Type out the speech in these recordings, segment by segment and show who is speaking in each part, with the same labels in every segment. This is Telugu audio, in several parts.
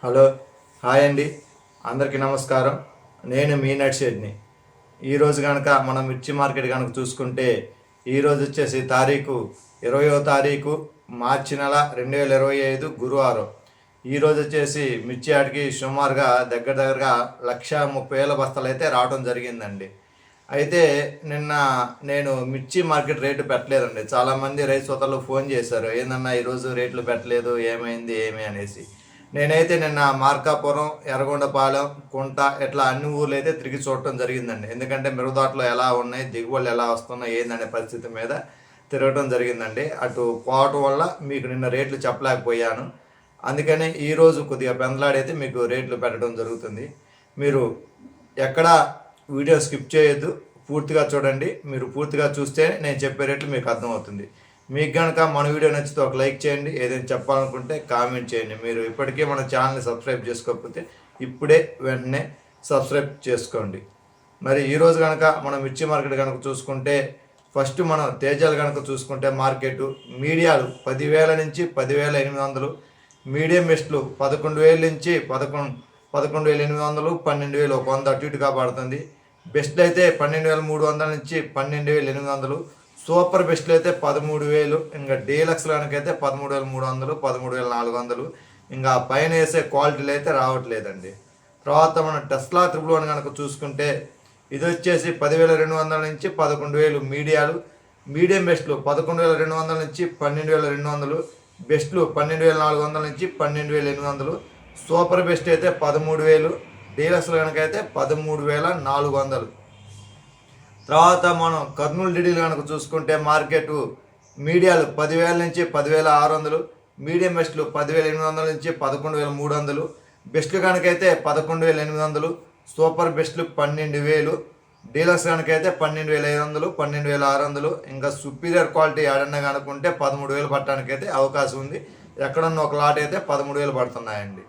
Speaker 1: హలో, హాయ్ అండి. అందరికీ నమస్కారం. నేను మీ నడిషెడ్ని. ఈరోజు కనుక మనం మిర్చి మార్కెట్ కనుక చూసుకుంటే ఈరోజు వచ్చేసి తారీఖు 20వ తారీఖు మార్చి నెల 2025 గురువారం. ఈరోజు వచ్చేసి మిర్చి ఆడికి సుమారుగా దగ్గరగా 1,30,000 బస్తాలు అయితే రావడం జరిగిందండి. అయితే నిన్న నేను మిర్చి మార్కెట్ రేటు పెట్టలేదండి. చాలామంది రైతు సోదరులు ఫోన్ చేశారు, ఏందన్నా ఈరోజు రేట్లు పెట్టలేదు, ఏమైంది ఏమి అనేసి. నేనైతే నిన్న మార్కాపురం, ఎర్రగొండపాలెం, కుంట ఇట్లా అన్ని ఊర్లు అయితే తిరిగి చూడటం జరిగిందండి. ఎందుకంటే మిరపతోటలు ఎలా ఉన్నాయి, దిగుబడులు ఎలా వస్తున్నాయి ఏందనే పరిస్థితి మీద తిరగటం జరిగిందండి. అటు పోవటం వల్ల మీకు నిన్న రేట్లు చెప్పలేకపోయాను. అందుకని ఈరోజు కొద్దిగా పెందలాడైతే మీకు రేట్లు పెట్టడం జరుగుతుంది. మీరు ఎక్కడ వీడియో స్కిప్ చేయొద్దు, పూర్తిగా చూడండి. మీరు పూర్తిగా చూస్తే నేను చెప్పే రేట్లు మీకు అర్థమవుతుంది. మీకు కనుక మన వీడియో నచ్చితే ఒక లైక్ చేయండి, ఏదైనా చెప్పాలనుకుంటే కామెంట్ చేయండి. మీరు ఇప్పటికే మన ఛానల్ని సబ్స్క్రైబ్ చేసుకోకపోతే ఇప్పుడే వెంటనే సబ్స్క్రైబ్ చేసుకోండి. మరి ఈరోజు కనుక మనం మిర్చి మార్కెట్ కనుక చూసుకుంటే ఫస్ట్ మనం తేజాలు కనుక చూసుకుంటే మార్కెట్ మీడియాలు 10,000 నుంచి 10,800, మీడియం బెస్ట్లు 11,000 నుంచి 11,800, 12,000 ఒక 100 అటు ఇటుగా పడుతుంది. బెస్ట్లు అయితే 12,300 నుంచి 12,800, సూపర్ బెస్ట్లు అయితే 13,000, ఇంకా డీలక్స్ కనుకైతే 13,300, 13,400, ఇంకా పైన వేసే క్వాలిటీలు అయితే రావట్లేదండి. తర్వాత మనం టెస్లా 111 కనుక చూసుకుంటే ఇది వచ్చేసి 10,200 నుంచి 11,000 మీడియాలు, మీడియం బెస్ట్లు 11,200 నుంచి 12,200, బెస్ట్లు 12,400 నుంచి 12,800, సూపర్ బెస్ట్ అయితే 13,000, డీలక్స్ కనుకైతే 13,400. తర్వాత మనం కర్నూలు డీడీలు కనుక చూసుకుంటే మార్కెట్ మీడియాలు 10,000 నుంచి 10,600, మీడియం బెస్ట్లు 10,800 నుంచి 11,300, బెస్ట్లు కనుకైతే 11,800, సూపర్ బెస్ట్లు 12,000, డీలక్స్ కనుకైతే 12,500, 12,600, ఇంకా సుపీరియర్ క్వాలిటీ ఏడన్నా కనుక్కుంటే 13,000 పట్టడానికైతే అవకాశం ఉంది. ఎక్కడన్నా ఒక లాట్ అయితే 13,000 పడుతున్నాయండి.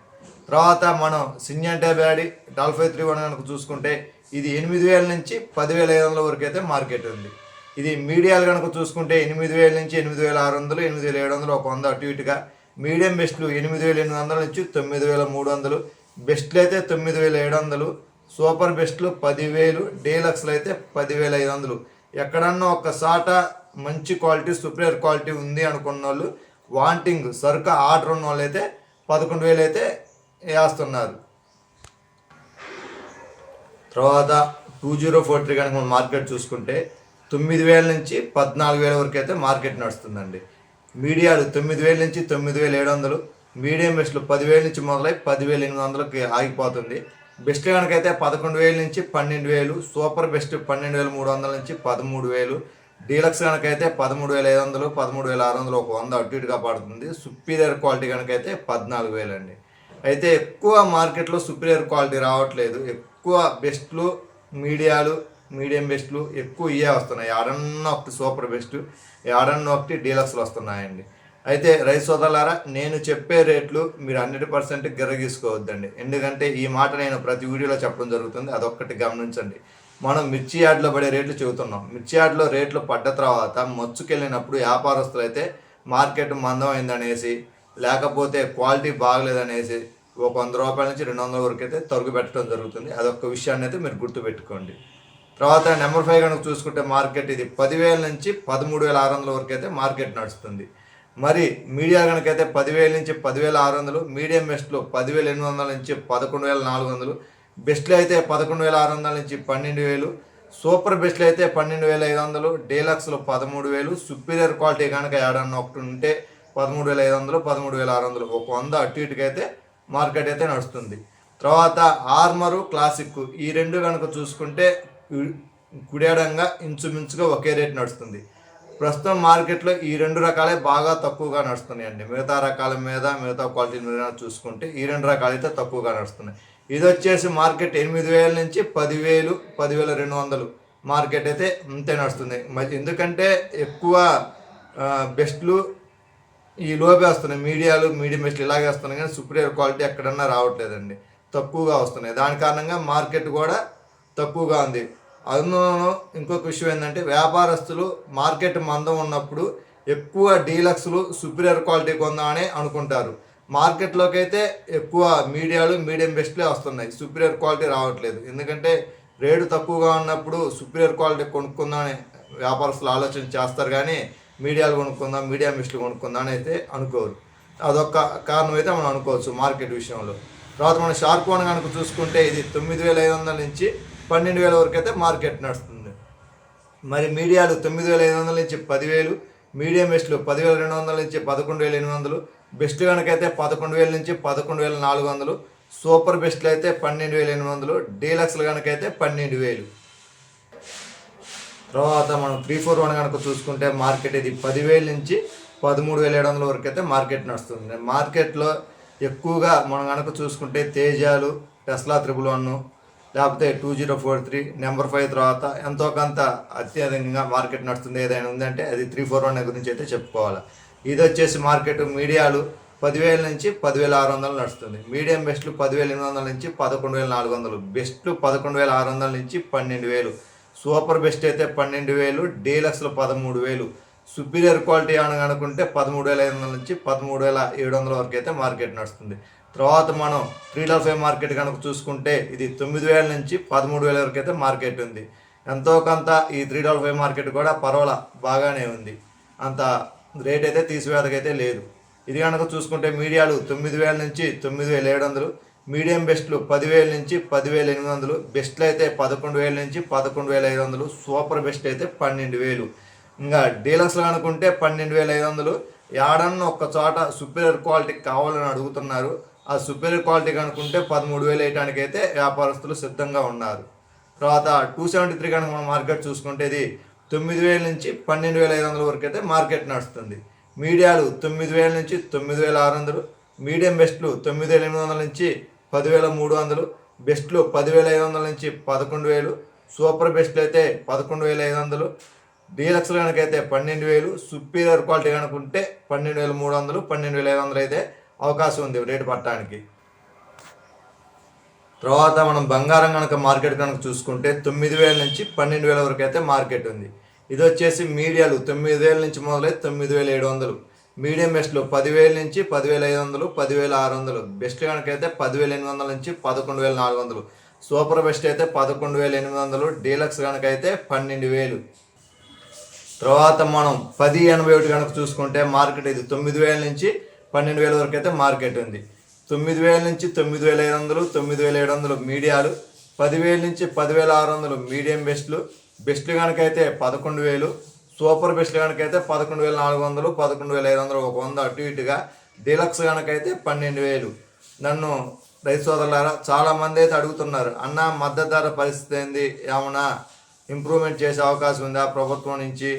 Speaker 1: తర్వాత మనం సింజంటే బ్యాడీ 531 కనుక చూసుకుంటే ఇది 8,000 నుంచి 10,500 వరకు అయితే మార్కెట్ ఉంది. ఇది మీడియాలు కనుక చూసుకుంటే 8,000 నుంచి 8,600, 8,700 ఒక 100 అటు ఇటుగా. మీడియం బెస్ట్లు 8,800 నుంచి 9,300, బెస్ట్లు అయితే 9,700, సూపర్ బెస్ట్లు 10,000, డీలక్స్లు అయితే 10,500. ఎక్కడన్నా ఒక సాట మంచి క్వాలిటీ సుపీరియర్ క్వాలిటీ ఉంది అనుకున్న వాళ్ళు, వాంటింగ్ సరుకు ఆర్డర్ ఉన్న వాళ్ళు అయితే 11,000 అయితే వేస్తున్నారు. తర్వాత 2043 కనుక మనం మార్కెట్ చూసుకుంటే 9,000 నుంచి 14,000 వరకు అయితే మార్కెట్ నడుస్తుందండి. మీడియాలు 9,000 నుంచి 9,700, మీడియం బెస్ట్లు 10,000 నుంచి మొదలై 10,800కి ఆగిపోతుంది. బెస్ట్ కనుకైతే 11,000 నుంచి 12,000, సూపర్ బెస్ట్ 12,300 నుంచి 13,000, డీలక్స్ కనుకైతే 13,500, 13,600 ఒక 100 అటు ఇటుగా పడుతుంది. సుపీరియర్ క్వాలిటీ కనుకైతే 14,000 అండి. అయితే ఎక్కువ మార్కెట్లో సుపీరియర్ క్వాలిటీ రావట్లేదు. ఎక్కువ బెస్ట్లు, మీడియాలు, మీడియం బెస్ట్లు ఎక్కువ ఇవే వస్తున్నాయి. ఏడన్నా ఒకటి సూపర్ బెస్ట్, ఏడన్నా ఒకటి డీలక్స్లు వస్తున్నాయండి. అయితే రైతు సోదరులారా, నేను చెప్పే రేట్లు మీరు 100% గిరగీసుకోవద్దండి. ఎందుకంటే ఈ మాట నేను ప్రతి వీడియోలో చెప్పడం జరుగుతుంది, అదొక్కటి గమనించండి. మనం మిర్చి యార్డ్లో పడే రేట్లు చెబుతున్నాం. మిర్చి యార్డ్లో రేట్లు పడ్డ తర్వాత మచ్చుకెళ్ళినప్పుడు వ్యాపారస్తులు అయితే మార్కెట్ మందం అయిందనేసి, లేకపోతే క్వాలిటీ బాగలేదనేసి ఒక 100 రూపాయల నుంచి 200 వరకు అయితే తరుగు పెట్టడం జరుగుతుంది. అదొక విషయాన్ని అయితే మీరు గుర్తుపెట్టుకోండి. తర్వాత నెంబర్ 5 కనుక చూసుకుంటే మార్కెట్ ఇది 10,000 నుంచి 13,600 వరకు అయితే మార్కెట్ నడుస్తుంది. మరి మీడియా కనుకైతే 10,000 నుంచి 10,600, మీడియం బెస్ట్లు 10,800 నుంచి 11,400, బెస్ట్లు అయితే 11,600 నుంచి 12,000, సూపర్ బెస్ట్లు అయితే 12,500, డీలక్స్లు 13,000, సుపీరియర్ క్వాలిటీ కనుక ఏడన్నా ఒకటి ఉంటే 13,500, 13,600 ఒక 100 అటు ఇటుకైతే మార్కెట్ అయితే నడుస్తుంది. తర్వాత ఆర్మరు, క్లాసిక్ ఈ రెండు కనుక చూసుకుంటే కుడేడంగా ఇంచుమించుగా ఒకే రేట్ నడుస్తుంది. ప్రస్తుతం మార్కెట్లో ఈ రెండు రకాలే బాగా తక్కువగా నడుస్తున్నాయండి. మిగతా రకాల మీద, మిగతా క్వాలిటీ మీద చూసుకుంటే ఈ రెండు రకాలు అయితే తక్కువగా నడుస్తున్నాయి. ఇది వచ్చేసి మార్కెట్ 8,000 నుంచి 10,000, 10,200 మార్కెట్ అయితే అంతే నడుస్తుంది. మరి ఎందుకంటే ఎక్కువ బెస్ట్లు ఈ లోపే వస్తున్నాయి, మీడియాలు, మీడియం బెస్ట్లు ఇలాగే వస్తున్నాయి, కానీ సుపీరియర్ క్వాలిటీ ఎక్కడన్నా రావట్లేదండి, తక్కువగా వస్తున్నాయి. దాని కారణంగా మార్కెట్ కూడా తక్కువగా ఉంది. అందులో ఇంకొక విషయం ఏంటంటే వ్యాపారస్తులు మార్కెట్ మందం ఉన్నప్పుడు ఎక్కువ డీలక్స్లు సుపీరియర్ క్వాలిటీ కొందామని అనుకుంటారు. మార్కెట్లోకి అయితే ఎక్కువ మీడియాలు మీడియం బెస్ట్లే వస్తున్నాయి, సుపీరియర్ క్వాలిటీ రావట్లేదు. ఎందుకంటే రేటు తక్కువగా ఉన్నప్పుడు సుపీరియర్ క్వాలిటీ కొనుక్కుందామని వ్యాపారస్తులు ఆలోచన చేస్తారు, కానీ మీడియాలు కొనుక్కుందాం, మీడియం బెస్ట్లు కొనుక్కుందాం అని అయితే అనుకోరు. అదొక కారణం అయితే మనం అనుకోవచ్చు మార్కెట్ విషయంలో. తర్వాత మనం షార్క్ వన్ కనుక చూసుకుంటే ఇది 9,500 నుంచి 12,000 వరకు అయితే మార్కెట్ నడుస్తుంది. మరి మీడియాలు 9,500 నుంచి 10,000, మీడియం బెస్ట్లు 10,200 నుంచి 11,800, బెస్ట్ కనుకైతే 11,000 నుంచి 11,400, సూపర్ బెస్ట్లు అయితే 12,800, డీలక్స్లు కనుకైతే 12,000. తర్వాత మనం 341 కనుక చూసుకుంటే మార్కెట్ ఇది 10,000 నుంచి 13,700 వరకు అయితే మార్కెట్ నడుస్తుంది. మార్కెట్లో ఎక్కువగా మనం కనుక చూసుకుంటే తేజాలు, టెస్లా 111, లేకపోతే 2043, నెంబర్ 5 తర్వాత ఎంతో కొంత అత్యధికంగా మార్కెట్ నడుస్తుంది. ఏదైనా ఉందంటే అది 341 గురించి అయితే చెప్పుకోవాలి. ఇది వచ్చేసి మార్కెట్ మీడియాలు 10,000 నుంచి 10,600 నడుస్తుంది. మీడియం బెస్ట్లు 10,800 నుంచి 11,400, బెస్ట్లు 11,600 నుంచి 12,000, సూపర్ బెస్ట్ అయితే 12,000, డీలక్స్లు 13,000, సుపీరియర్ క్వాలిటీ అని అనుకుంటే 13,500 నుంచి 13,700 వరకు అయితే మార్కెట్ నడుస్తుంది. తర్వాత మనం 355 మార్కెట్ కనుక చూసుకుంటే ఇది 9,000 నుంచి 13,000 వరకు అయితే మార్కెట్ ఉంది. ఎంతో కొంత ఈ 355 మార్కెట్ కూడా పర్వాలా బాగానే ఉంది, అంత రేట్ అయితే తీసివేతకైతే లేదు. ఇది కనుక చూసుకుంటే మీడియాలు 9,000 నుంచి 9,700, మీడియం బెస్ట్లు 10,000 నుంచి 10,800, బెస్ట్లు అయితే 11,000 నుంచి 11,500, సూపర్ బెస్ట్ అయితే 12,000. ఇంకా డీలక్స్లు అనుకుంటే 12,500. యాడన్న ఒక్క చోట సుపీరియర్ క్వాలిటీ కావాలని అడుగుతున్నారు. ఆ సుపీరియర్ క్వాలిటీ కనుకుంటే 13,000 వేయడానికి అయితే వ్యాపారస్తులు సిద్ధంగా ఉన్నారు. తర్వాత 273 కనుక మనం మార్కెట్ చూసుకుంటే ఇది 9,000 నుంచి 12,500 వరకు అయితే మార్కెట్ నడుస్తుంది. మీడియాలు 9,000 నుంచి 9,600, మీడియం బెస్ట్లు 9,800 నుంచి 10,300, బెస్ట్లు 10,500 నుంచి 11,000, సూపర్ బెస్ట్లు అయితే 11,500, డీలక్స్లు కనుకైతే 12,000, సుపీరియర్ క్వాలిటీ కనుకుంటే 12,300, 12,500 అయితే అవకాశం ఉంది రేటు పట్టడానికి. తర్వాత మనం బంగారం కనుక మార్కెట్ కనుక చూసుకుంటే 9,000 నుంచి 12,000 వరకు అయితే మార్కెట్ ఉంది. ఇది వచ్చేసి మీడియాలు 9,000 నుంచి మొదలై 9,700, మీడియం బెస్ట్లు 10,000 నుంచి 10,500, 10,600, బెస్ట్ కనుకైతే 10,800 నుంచి 11,400, సూపర్ బెస్ట్ అయితే 11,800, డీలక్స్ కనుకైతే 12,000. తర్వాత మనం 1081 కనుక చూసుకుంటే మార్కెట్ ఇది 9,000 నుంచి 12,000 వరకు అయితే మార్కెట్ ఉంది. 9,000 నుంచి 9,500, 9,700 మీడియాలు, 10,000 నుంచి 10,600 మీడియం బెస్ట్లు, బెస్ట్లు కనుకైతే 11,000, సూపర్ బెస్ట్లు కనుకైతే 11,400, 11,500, ఒక 100 అటు ఇటుగా, డీలక్స్ కనుకైతే 12,000. నన్ను రైతు సోదరులారా చాలామంది అయితే అడుగుతున్నారు, అన్న మద్దతు ధర పరిస్థితి ఏంది, ఏమన్నా ఇంప్రూవ్మెంట్ చేసే అవకాశం ఉందా ప్రభుత్వం నుంచి,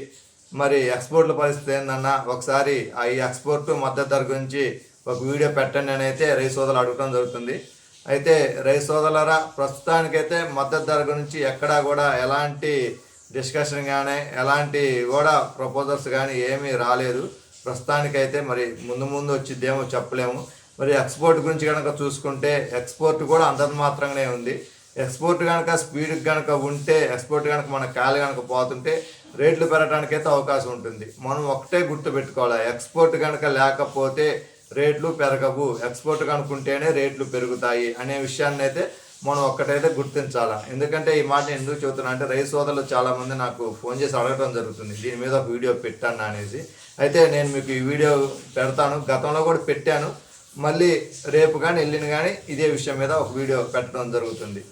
Speaker 1: మరి ఎక్స్పోర్ట్ల పరిస్థితి ఏందన్నా, ఒకసారి ఆ ఈ ఎక్స్పోర్ట్ మద్దతు ధర గురించి ఒక వీడియో పెట్టండి అని అయితే రైతు సోదరులు అడగడం జరుగుతుంది. అయితే రైతు సోదరులారా ప్రస్తుతానికైతే మద్దతు ధర గురించి ఎక్కడా కూడా ఎలాంటి డిస్కషన్ కానీ ఎలాంటి కూడా ప్రపోజల్స్ కానీ ఏమీ రాలేదు ప్రస్తుతానికైతే. మరి ముందు ముందు వచ్చిద్దేమో చెప్పలేము. మరి ఎక్స్పోర్ట్ గురించి కనుక చూసుకుంటే ఎక్స్పోర్ట్ కూడా అంతంత మాత్రంగానే ఉంది. ఎక్స్పోర్ట్ కనుక స్పీడ్ కనుక ఉంటే, ఎక్స్పోర్ట్ కనుక మన కాలు కనుక పోతుంటే రేట్లు పెరగడానికైతే అవకాశం ఉంటుంది. మనం ఒకటే గుర్తుపెట్టుకోవాలి, ఎక్స్పోర్ట్ కనుక లేకపోతే రేట్లు పెరగవు, ఎక్స్పోర్ట్ కనుకుంటేనే రేట్లు పెరుగుతాయి అనే విషయాన్ని అయితే మనం ఒక్కటైతే గుర్తించాలా. ఎందుకంటే ఈ మాట ఎందుకు చెబుతున్నా అంటే రైతు సోదరులు చాలామంది నాకు ఫోన్ చేసి అడగడం జరుగుతుంది, దీని మీద ఒక వీడియో పెట్టాను అనేసి. అయితే నేను మీకు ఈ వీడియో పెడతాను, గతంలో కూడా పెట్టాను, మళ్ళీ రేపు కానీ ఎల్లుండి కానీ ఇదే విషయం మీద ఒక వీడియో పెట్టడం జరుగుతుంది.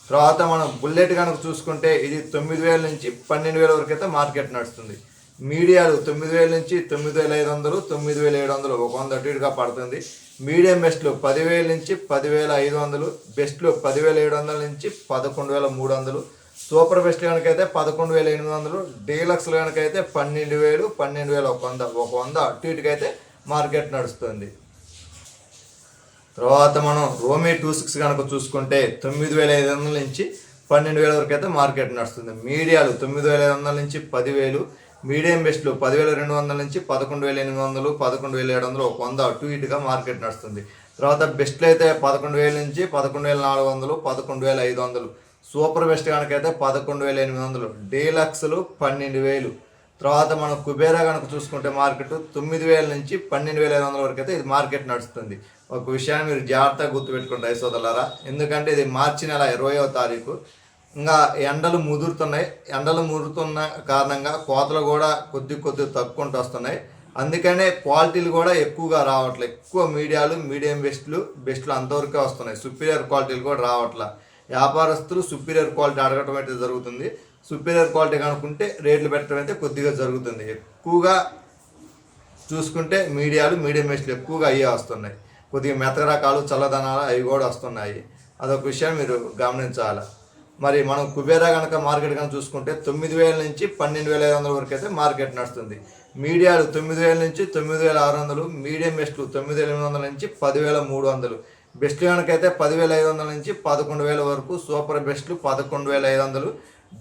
Speaker 1: తర్వాత మనం బుల్లెట్ కనుక చూసుకుంటే ఇది 9,000 నుంచి 12,000 వరకు అయితే మార్కెట్ నడుస్తుంది. మీడియాలు 9,000 నుంచి 9,500, 9,700, ఒక 100 అటు ఇటుగా పడుతుంది. మీడియం బెస్ట్లు 10,000 నుంచి 10,500, బెస్ట్లు 10,700 నుంచి 11,300, సూపర్ బెస్ట్ కనుకైతే 11,800, డీలక్స్లు కనుకైతే 12,000, 12,000, ఒక 100 అటు ఇటుకైతే మార్కెట్ నడుస్తుంది. తర్వాత మనం రోమీ 26 కనుక చూసుకుంటే 9,500 నుంచి 12,000 వరకు అయితే మార్కెట్ నడుస్తుంది. మీడియాలు 9,500 నుంచి 10,000, మీడియం బెస్ట్లు 10,200 నుంచి 11,800, 11,700, ఒక 100 అటు ఇటుగా మార్కెట్ నడుస్తుంది. తర్వాత బెస్ట్లు అయితే 11,000 నుంచి 11,400, 11,500, సూపర్ బెస్ట్ కనుకైతే 11,800, డీలక్స్లు 12,000, తర్వాత మనం కుబేరా కనుక చూసుకుంటే మార్కెట్ 9,000 నుంచి 12,500 వరకు అయితే ఇది మార్కెట్ నడుస్తుంది. ఒక విషయాన్ని మీరు జాగ్రత్తగా గుర్తుపెట్టుకోండి రైతు సోదరులారా, ఎందుకంటే ఇది మార్చి నెల 20వ తారీఖు. ఇంకా ఎండలు ముదురుతున్నాయి. ఎండలు ముదురుతున్న కారణంగా కోతలు కూడా కొద్ది తక్కువ వస్తున్నాయి. అందుకనే క్వాలిటీలు కూడా ఎక్కువగా రావట్లేదు. ఎక్కువ మీడియం బెస్ట్లు అంతవరకే వస్తున్నాయి. సుపీరియర్ క్వాలిటీలు కూడా రావట్లే. వ్యాపారస్తులు సుపీరియర్ క్వాలిటీ అడగటం అయితే జరుగుతుంది. సుపీరియర్ క్వాలిటీ కనుక్కుంటే రేట్లు పెట్టడం అయితే కొద్దిగా జరుగుతుంది. ఎక్కువగా చూసుకుంటే మీడియం బెస్ట్లు ఎక్కువగా అయ్యే వస్తున్నాయి. కొద్దిగా మెత్తక రకాలు చల్లదనాలు అవి కూడా వస్తున్నాయి. అదొక విషయం మీరు గమనించాలి. మరి మనం కుబేరా కనుక మార్కెట్ కనుక చూసుకుంటే 9,000 నుంచి 12,500 వరకు అయితే మార్కెట్ నడుస్తుంది. మీడియాలు 9,000 నుంచి 9,600, మీడియం బెస్ట్లు 9,800 నుంచి 10,300, బెస్ట్లు కనుకైతే 10,500 నుంచి 11,000 వరకు, సూపర్ బెస్ట్లు 11,500,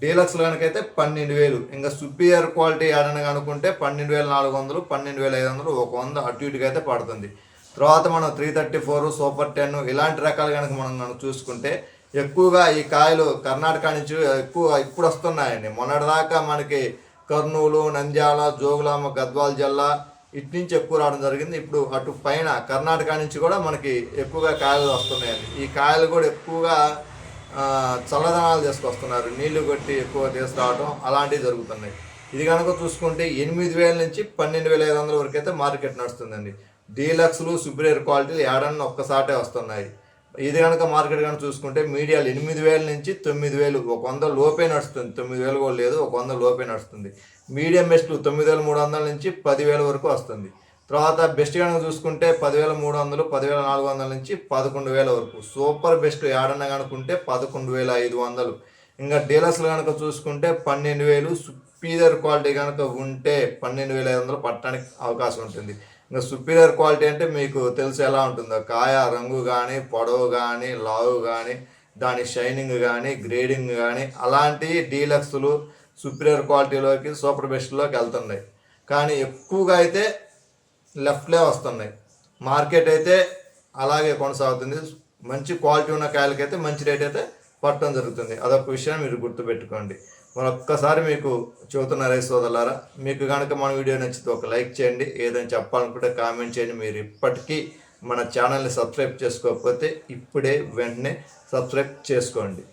Speaker 1: డీలక్స్లు కనుకైతే 12,000. ఇంకా సుపీరియర్ క్వాలిటీ ఏడని కనుక్కుంటే 12,400, 12,500, 100 అటు ఇటుగా అయితే పడుతుంది. తర్వాత మనం 334, సూపర్ 10 ఇలాంటి రకాలు కనుక మనం చూసుకుంటే ఎక్కువగా ఈ కాయలు కర్ణాటక నుంచి ఎక్కువ ఇప్పుడు వస్తున్నాయండి. మొన్నటిదాకా మనకి కర్నూలు, నంద్యాల, జోగులాంబ, గద్వాల జిల్లా ఇటు నుంచి ఎక్కువ రావడం జరిగింది. ఇప్పుడు అటు పైన కర్ణాటక నుంచి కూడా మనకి ఎక్కువగా కాయలు వస్తున్నాయండి. ఈ కాయలు కూడా ఎక్కువగా చల్లదనాలు తీసుకొస్తున్నారు. నీళ్లు కొట్టి ఎక్కువ తీసుకురావడం అలాంటివి జరుగుతున్నాయి. ఇది కనుక చూసుకుంటే 8,000 నుంచి 12,500 వరకు అయితే మార్కెట్ నడుస్తుందండి. డీలక్స్లు సుపీరియర్ క్వాలిటీలు ఏడన్నా ఒక్కసాటే వస్తున్నాయి. ఇది కనుక మార్కెట్ కనుక చూసుకుంటే మీడియాలు 8,000 నుంచి 9,000, 100 లోపే నడుస్తుంది. 9,000 కూడా లేదు, 100 లోపే నడుస్తుంది. మీడియం బెస్ట్లు 9,300 నుంచి 10,000 వరకు వస్తుంది. తర్వాత బెస్ట్ కనుక చూసుకుంటే 10,300, 10,400 నుంచి 11,000 వరకు. సూపర్ బెస్ట్ ఏడన్నా కనుక్కుంటే 11,500. ఇంకా డీలర్స్లు కనుక చూసుకుంటే 12,000. సుపీరియర్ క్వాలిటీ కనుక ఉంటే 12,500 పట్టడానికి అవకాశం ఉంటుంది. ఇంకా సుపీరియర్ క్వాలిటీ అంటే మీకు తెలుసు ఎలా ఉంటుందో, కాయ రంగు కానీ, పొడవు కానీ, లావు కానీ, దాని షైనింగ్ కానీ, గ్రేడింగ్ కానీ అలాంటి డీలక్స్లు సుపీరియర్ క్వాలిటీలోకి, సూపర్ బెస్ట్లోకి వెళ్తున్నాయి. కానీ ఎక్కువగా అయితే లెఫ్ట్లే వస్తున్నాయి. మార్కెట్ అయితే అలాగే కొనసాగుతుంది. మంచి క్వాలిటీ ఉన్న కాయలకైతే మంచి రేట్ అయితే పట్టడం జరుగుతుంది. అదొక విషయం మీరు గుర్తుపెట్టుకోండి. మరొక్కసారి మీకు చెబుతున్న రైతు సోదరులారా, మీకు కనుక మన వీడియో నచ్చితే ఒక లైక్ చేయండి. ఏదైనా చెప్పాలనుకుంటే కామెంట్ చేయండి. మీరు ఇప్పటికీ మన ఛానల్ని సబ్స్క్రైబ్ చేసుకోకపోతే ఇప్పుడే వెంటనే సబ్స్క్రైబ్ చేసుకోండి.